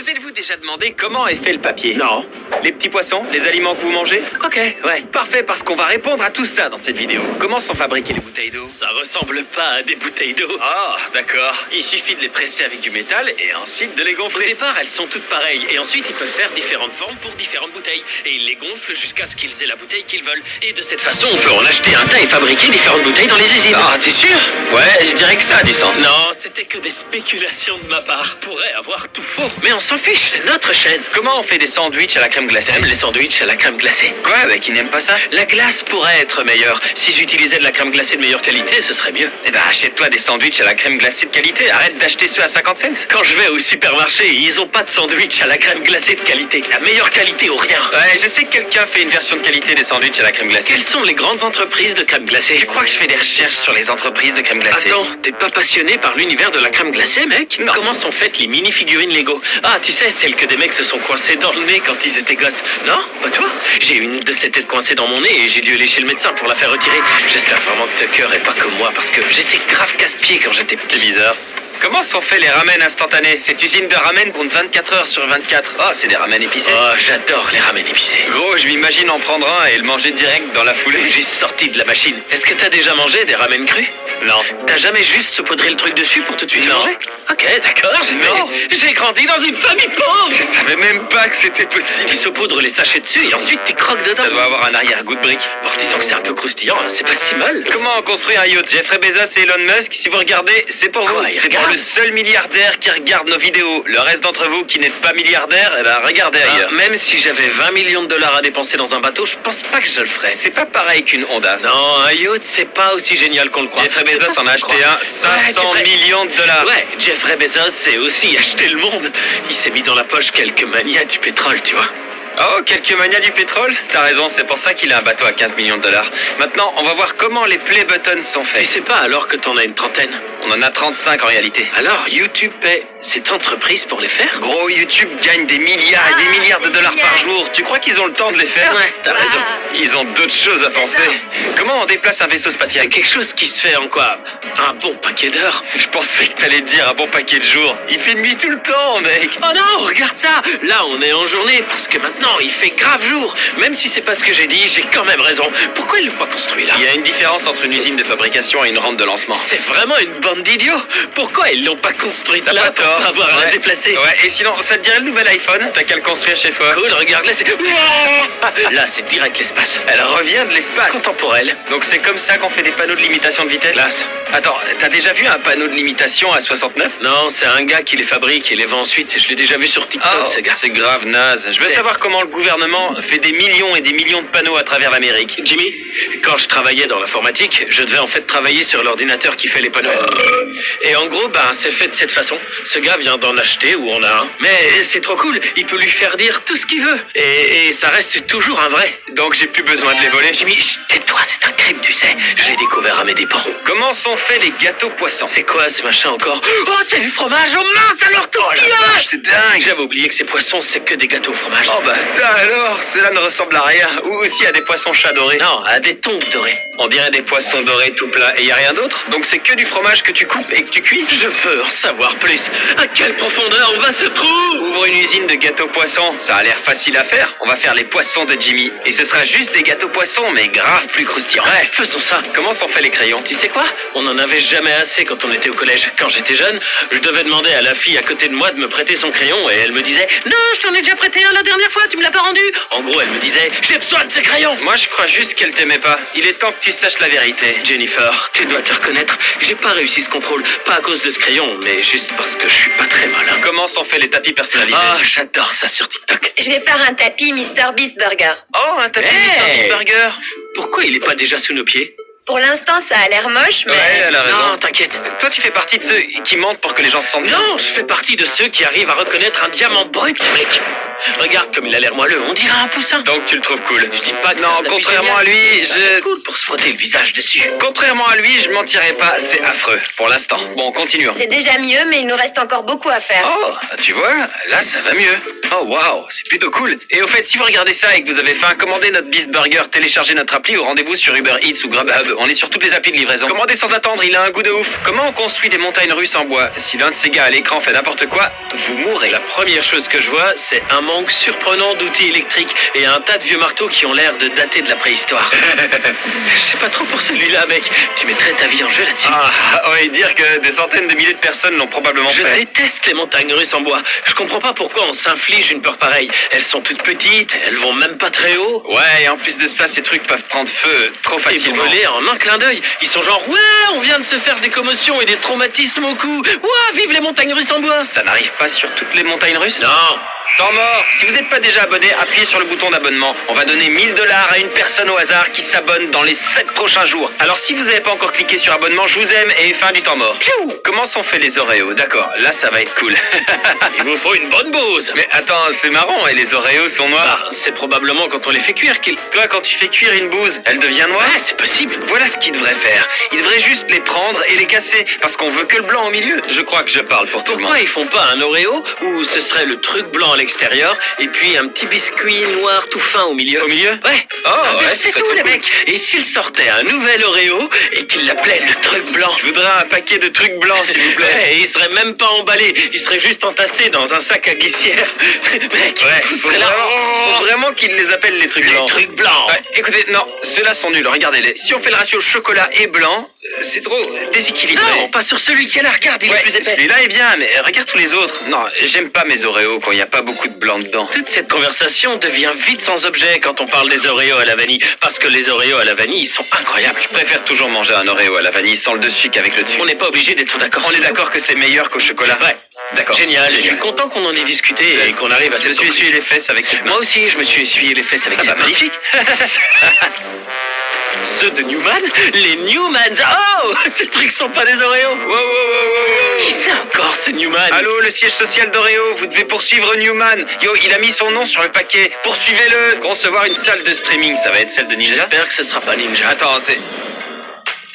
Vous êtes-vous déjà demandé comment est fait le papier? Non. Les petits poissons, les aliments que vous mangez? Ok, ouais. Parfait, parce qu'on va répondre à tout ça dans cette vidéo. Comment sont fabriquées les bouteilles d'eau? Ça ressemble pas à des bouteilles d'eau. Ah, d'accord. Il suffit de les presser avec du métal et ensuite de les Au gonfler. départ, elles sont toutes pareilles. Et ensuite, ils peuvent faire différentes formes pour différentes bouteilles. Et ils les gonflent jusqu'à ce qu'ils aient la bouteille qu'ils veulent. Et de cette façon, on peut en acheter un tas et fabriquer différentes bouteilles dans les usines. Ah, t'es sûr? Ouais, je dirais que ça a du sens. Non, c'était que des spéculations de ma part. Je pourrais avoir tout faux. Mais on s'en fiche, c'est notre chaîne. Comment on fait des sandwichs à la crème glacée? T'aimes les sandwichs à la crème glacée? Quoi? Bah, qui n'aime pas ça? La glace pourrait être meilleure. Si j'utilisais de la crème glacée de meilleure qualité, ce serait mieux. Eh ben, achète-toi des sandwichs à la crème glacée de qualité. Arrête d'acheter ceux à 50 cents. Quand je vais au supermarché, ils ont pas de sandwich à la crème glacée de qualité. La meilleure qualité ou rien. Ouais, je sais que quelqu'un fait une version de qualité des sandwichs à la crème glacée. Quelles sont les grandes entreprises de crème glacée? Tu crois que je fais des recherches sur les entreprises de crème glacée? Attends, t'es pas passionné par l'univers de la crème glacée, mec? Non. Comment sont faites les mini-figurines Lego? Ah, tu sais, celles que des mecs se sont coincés dans le nez quand ils étaient gosses. Non? Pas toi? J'ai une de ces têtes coincées dans mon nez et j'ai dû aller chez le médecin pour la faire retirer. J'espère vraiment que Tucker est pas comme moi parce que j'étais grave casse-pied quand j'étais petit. C'est bizarre. Comment sont faits les ramen instantanés? Cette usine de ramen compte 24 heures sur 24. Oh, c'est des ramen épicés. Oh, j'adore les ramen épicés. Gros, je m'imagine en prendre un et le manger direct dans la foulée. Juste sorti de la machine. Est-ce que t'as déjà mangé des ramen crus? Non. T'as jamais juste saupoudré le truc dessus pour tout de suite le Non. manger? Ok, d'accord. Non. J'ai grandi dans une famille pauvre. Je savais même pas que c'était possible. Tu saupoudres les sachets dessus et ensuite tu croques dedans. Ça doit avoir un arrière-goût de brique. Bon, disons que c'est un peu croustillant, hein, c'est pas si mal. Comment construire un yacht? Jeffrey Bezos et Elon Musk, si vous regardez, c'est pour Quoi, vous. ils C'est pour regardent? le seul milliardaire qui regarde nos vidéos. Le reste d'entre vous qui n'êtes pas milliardaire, eh ben regardez ailleurs. Même si j'avais 20 millions de dollars à dépenser dans un bateau, je pense pas que je le ferais. C'est pas pareil qu'une Honda. Non, un yacht, c'est pas aussi génial qu'on le croit. Jeffrey C'est Bezos pas en ce a qu'on acheté croit. un 500 Ouais, millions de dollars. Ouais, Jeffrey Bezos s'est aussi acheté le monde. Il s'est mis dans la poche quelques manias du pétrole, tu vois. Oh, quelques manias du pétrole? T'as raison, c'est pour ça qu'il a un bateau à 15 millions de dollars. Maintenant, on va voir comment les play buttons sont Tu faits. sais pas alors que t'en as une trentaine. On en a 35 en réalité. Alors, YouTube paie cette entreprise pour les faire? Gros, YouTube gagne des milliards et des milliards de dollars par jour. Tu crois qu'ils ont le temps de les faire? Ouais, t'as raison. Ils ont d'autres choses à penser. Comment on déplace un vaisseau C'est spatial? quelque chose qui se fait en quoi? Un bon paquet d'heures. Je pensais que t'allais dire un bon paquet de jours. Il fait nuit tout le temps, mec. Oh non, regarde ça! Là, on est en journée parce que maintenant, il fait grave jour. Même si c'est pas ce que j'ai dit, j'ai quand même raison. Pourquoi ils l'ont pas construit là? Il y a une différence entre une usine de fabrication et une rampe de lancement. C'est vraiment une bande d'idiots. Pourquoi ils l'ont pas construite T'as là pas pour tort. pas avoir à la Ouais. déplacer? Ouais, et sinon, ça te dirait le nouvel iPhone? T'as qu'à le construire chez toi. Cool, regarde là, c'est... Là, c'est direct l'espace. Elle revient de l'espace. Contemporel. Donc c'est comme ça qu'on fait des panneaux de limitation de vitesse? Classe. Attends, t'as déjà vu un panneau de limitation à 69? Non, c'est un gars qui les fabrique et les vend ensuite. Je l'ai déjà vu sur TikTok, Oh, ce gars. c'est grave naze. Je veux C'est- savoir comment le gouvernement fait des millions et des millions de panneaux à travers l'Amérique. Jimmy, quand je travaillais dans l'informatique, je devais en fait travailler sur l'ordinateur qui fait les panneaux. Et en gros, ben, c'est fait de cette façon. Ce gars vient d'en acheter ou on a un. Mais c'est trop cool, il peut lui faire dire tout ce qu'il veut. Et ça reste toujours un vrai. Donc j'ai plus besoin de les voler. Jimmy, chut, tais-toi, c'est un crime, tu sais. Je l'ai découvert à mes dépens. Comment sont faits les gâteaux poissons? C'est quoi ce machin encore? Oh, c'est du fromage! Oh mince, alors tout ce qu'il y a! vache, c'est dingue. J'avais oublié que ces poissons, c'est que des gâteaux au fromage. Oh bah ça alors, cela ne ressemble à rien. Ou aussi à des poissons chats dorés. Non, à des tongs dorés. On dirait des poissons dorés tout plats. Et y a rien d'autre? Donc c'est que du fromage que tu coupes et que tu cuis? Je veux en savoir plus. À quelle profondeur on va se trouver? Ouvre une usine de gâteaux poissons. Ça a l'air facile à faire. On va faire les poissons de Jimmy. Et ce sera juste des gâteaux poissons, mais grave plus croustillants. Ouais, faisons ça. Comment sont faits les crayons? Tu sais quoi? On en avait jamais assez quand on était au collège. Quand j'étais jeune, je devais demander à la fille à côté de moi de me prêter son crayon et elle me disait « Non, je t'en ai déjà prêté un la dernière fois, tu me l'as pas rendu !» En gros, elle me disait « J'ai besoin de ce crayon !» Moi je crois juste qu'elle t'aimait pas. Il est temps que tu saches la vérité. Jennifer, tu dois te reconnaître, j'ai pas réussi ce contrôle. Pas à cause de ce crayon, mais juste parce que je suis pas très malin. Comment sont faits les tapis personnalisés? Ah, j'adore ça sur TikTok. Je vais faire un tapis Mr Beast Burger. Oh, un tapis Hey Mr. Burger. Pourquoi il est pas déjà sous nos pieds? Pour l'instant, ça a l'air moche, mais... Ouais, elle a raison. Non, t'inquiète. Toi, tu fais partie de ceux qui mentent pour que les gens se sentent bien. Non, je fais partie de ceux qui arrivent à reconnaître un diamant brut, mec. Regarde comme il a l'air moelleux, on dirait un poussin. Donc tu le trouves cool. Je dis pas que Non, c'est un tapis contrairement génial, à lui, mais ça a l'air cool pour se frotter le visage dessus. Contrairement à lui, je mentirais pas, c'est affreux. Pour l'instant. Bon, continuons. C'est déjà mieux, mais il nous reste encore beaucoup à faire. Oh, tu vois, là ça va mieux. Oh waouh, c'est plutôt cool. Et au fait, si vous regardez ça et que vous avez faim, commandez notre Beast Burger, téléchargez notre appli ou rendez-vous sur Uber Eats ou Grubhub. On est sur toutes les applis de livraison. Commandez sans attendre, il a un goût de ouf. Comment on construit des montagnes russes en bois? Si l'un de ces gars à l'écran fait n'importe quoi, vous mourrez. La première chose que je vois, c'est un manque surprenant d'outils électriques et un tas de vieux marteaux qui ont l'air de dater de la préhistoire. Je sais pas trop pour celui-là, mec. Tu mettrais ta vie en jeu là-dessus. Ah, ouais, dire que des centaines de milliers de personnes l'ont probablement Je fait. déteste les montagnes russes en bois. Je comprends pas pourquoi on s'inflige une peur pareille. Elles sont toutes petites, elles vont même pas très haut. Ouais, et en plus de ça, ces trucs peuvent prendre feu trop Et facilement. brûler en un clin d'œil. Ils sont genre, ouais, on vient de se faire des commotions et des traumatismes au cou. Ouais, vive les montagnes russes en bois. Ça n'arrive pas sur toutes les montagnes russes? Non. Temps mort. Si vous n'êtes pas déjà abonné, appuyez sur le bouton d'abonnement. On va donner 1000 $ à une personne au hasard qui s'abonne dans les 7 prochains jours. Alors si vous n'avez pas encore cliqué sur abonnement, je vous aime et fin du temps mort. Piou. Comment sont faits les Oreos? D'accord, là ça va être cool. Il vous faut une bonne bouse. Mais attends, c'est marrant, et les Oreos sont noirs. Ah, c'est probablement quand on les fait cuire qu'ils... Toi, quand tu fais cuire une bouse, elle devient noire? Ouais, c'est possible. Voilà ce qu'il devrait faire. Il devrait juste les prendre et les casser, parce qu'on veut que le blanc au milieu. Je crois que je parle pour tout le monde. Pourquoi ils font pas un Oreo où ce serait le truc blanc à l'extérieur et puis un petit biscuit noir tout fin au milieu? Au milieu? Ouais. Oh, ouais, c'est ce serait tout trop les cool. mecs. Et s'ils sortaient un nouvel Oreo et qu'ils l'appelaient le truc blanc? Je voudrais un paquet de trucs blancs, s'il vous plaît. Ouais, et il serait même pas emballé, il serait juste entassé dans un sac à glissière. Mec, Ouais, il faut serait là. vraiment qu'ils les appellent les trucs Les blancs. trucs blancs. Ouais, écoutez, non, ceux-là sont nuls, regardez-les. Si on fait le ratio chocolat et blanc, c'est trop déséquilibré. Non, pas sur celui qui a la regarde, il Ouais, est plus épais. celui-là est bien, mais regarde tous les autres. Non, j'aime pas mes Oreos quand il n'y a pas beaucoup de blanc dedans. Toute cette conversation devient vite sans objet quand on parle des Oreos à la vanille. Parce que les Oreos à la vanille, ils sont incroyables. Je préfère toujours manger un Oreo à la vanille sans le dessus qu'avec le dessus. On n'est pas obligé d'être d'accord. On est d'accord que c'est meilleur qu'au chocolat? Ouais. D'accord. Génial, je suis content qu'on en ait discuté et qu'on arrive à Je cette me suis essuyé les fesses avec cette main. Moi aussi, je me suis essuyé les fesses avec Ah cette bah, main. magnifique. Ceux de Newman? Les Newmans. Oh, ces trucs sont pas des Oreos. Wow, wow, wow, wow, Qui wow. c'est encore ce Newman? Allô, le siège social d'Oreo, vous devez poursuivre Newman. Yo, il a mis son nom sur le paquet. Poursuivez-le. Concevoir une salle de streaming, ça va être celle de Ninja? J'espère que ce sera pas Ninja. Attends,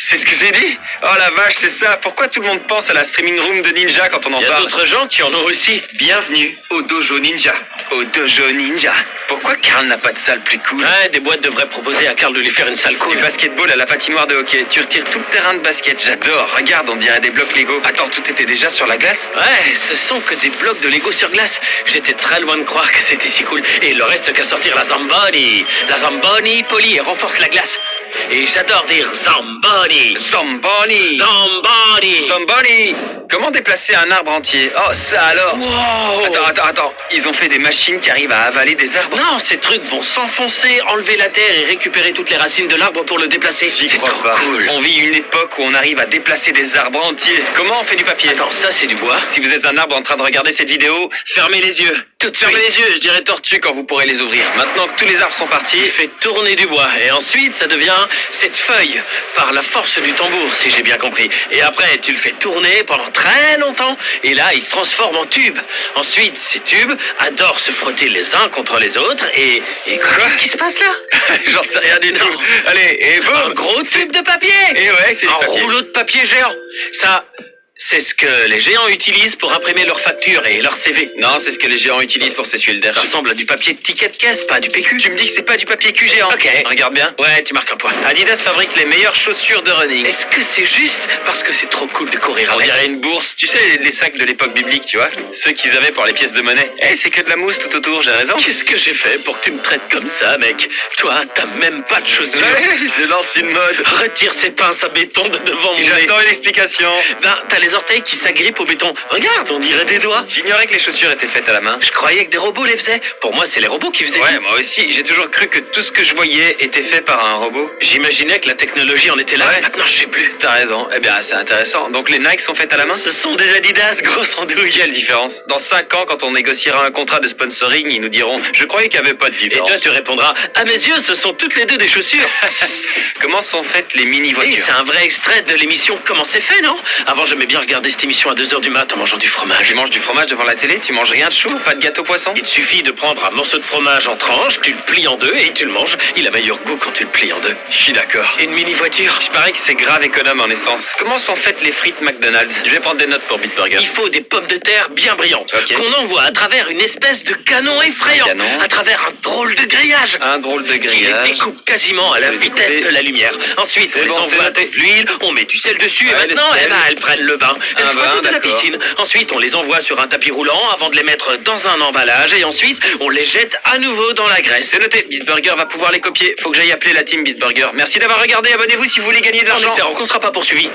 c'est ce que j'ai dit? Oh la vache, c'est ça. Pourquoi tout le monde pense à la streaming room de Ninja quand on en Il y a parle? d'autres gens qui en ont aussi. Bienvenue au Dojo Ninja. Au Dojo Ninja. Pourquoi Karl n'a pas de salle plus cool? Ouais, des boîtes devraient proposer à Karl de lui faire une salle cool. Du basketball à la patinoire de hockey. Tu retires tout le terrain de basket. J'adore. Regarde, on dirait des blocs Lego. Attends, tout était déjà sur la glace? Ouais, ce sont que des blocs de Lego sur glace. J'étais très loin de croire que c'était si cool. Et il ne reste qu'à sortir la Zamboni. La Zamboni polie et renforce la glace. Et j'adore dire Zamboni. Zamboni. Zamboni. Zamboni. Comment déplacer un arbre entier? Oh, ça alors. Wow. Attends. Ils ont fait des machines qui arrivent à avaler des arbres? Non, ces trucs vont s'enfoncer, enlever la terre et récupérer toutes les racines de l'arbre pour le déplacer. J'y C'est crois trop pas. cool. On vit une époque où on arrive à déplacer des arbres entiers. Comment on fait du papier? Attends, ça c'est du bois. Si vous êtes un arbre en train de regarder cette vidéo, fermez les yeux. Tout de Fermez suite. les yeux, je dirais tortue quand vous pourrez les ouvrir. Maintenant que tous les arbres sont partis, Tu fais tourner du bois et ensuite ça devient cette feuille par la force du tambour, si j'ai bien compris. Et après tu le fais tourner pendant très longtemps et là il se transforme en tube. Ensuite ces tubes adorent se frotter les uns contre les autres et qu'est-ce qui se passe là? j'en sais rien du tout. Non. Allez, et Un boum. gros tube de papier. Et ouais, c'est du Un papier. rouleau de papier géant. Ça, c'est ce que les géants utilisent pour imprimer leurs factures et leurs CV. Non, c'est ce que les géants utilisent pour s'essuyer le derche. Ça ressemble à du papier de ticket de caisse, pas du PQ. Tu me dis que c'est pas du papier cul géant? Ok. Regarde bien. Ouais, tu marques un point. Adidas fabrique les meilleures chaussures de running. Est-ce que c'est juste parce que c'est trop cool de courir On avec? dirait une bourse. Tu sais, les sacs de l'époque biblique, tu vois? Ceux qu'ils avaient pour les pièces de monnaie. Eh, c'est que de la mousse tout autour, j'ai raison? Qu'est-ce que j'ai fait pour que tu me traites comme ça, mec? Toi, t'as même pas de chaussures. Ouais, je lance une mode. Retire ces pinces à béton de devant mon nez. J'attends une explication. Ben, t'as les orteils qui s'agrippent au béton. Regarde, on dirait des doigts. J'ignorais que les chaussures étaient faites à la main. Je croyais que des robots les faisaient. Pour moi, c'est les robots qui faisaient. Ouais, moi aussi, j'ai toujours cru que tout ce que je voyais était fait par un robot. J'imaginais que la technologie en était là. Ouais. Mais maintenant, je sais plus. T'as raison. Eh bien, c'est intéressant. Donc les Nike sont faites à la main? Ce sont des Adidas, grosse andouille. Quelle différence? Dans 5 ans, quand on négociera un contrat de sponsoring, ils nous diront « Je croyais qu'il n'y avait pas de Et différence. toi, tu répondras, à mes yeux, ce sont toutes les deux des chaussures. » Comment sont faites les Oui, mini-voitures? c'est un vrai extrait de l'émission Comment c'est fait, non? Avant, j'aimais bien regarder cette émission à 2h du mat en mangeant du fromage. Tu manges du fromage devant la télé? Tu manges rien de chaud? Pas de gâteau poisson? Il te suffit de prendre un morceau de fromage en tranches, tu le plies en deux et tu le manges. Il a meilleur goût quand tu le plies en deux. Je suis d'accord. Et une mini-voiture. Je parie que c'est grave économe en essence. Comment sont faites les frites McDonald's? Je vais prendre des notes pour Bisburger. Il faut des pommes de terre bien brillantes, Ok. qu'on envoie à travers une espèce de canon effrayant, Un canon. à travers un drôle de grillage. Un drôle de Qui les grillage. découpe quasiment à la Les vitesse découper. de la lumière. Ensuite, C'est on les bon, c'est envoie noté. de l'huile, on met du sel dessus, et Ouais, maintenant, le sel. elles prennent le bain. Elles Un se bain, retrouvent de la d'accord. piscine. Ensuite, on les envoie sur un tapis roulant avant de les mettre dans un emballage, et ensuite, on les jette à nouveau dans la graisse. C'est noté, Bisburger va pouvoir les copier. Faut que j'aille appeler la team Bisburger. Merci d'avoir regardé, abonnez-vous si vous voulez gagner de En l'argent. espérant qu'on ne sera pas poursuivi.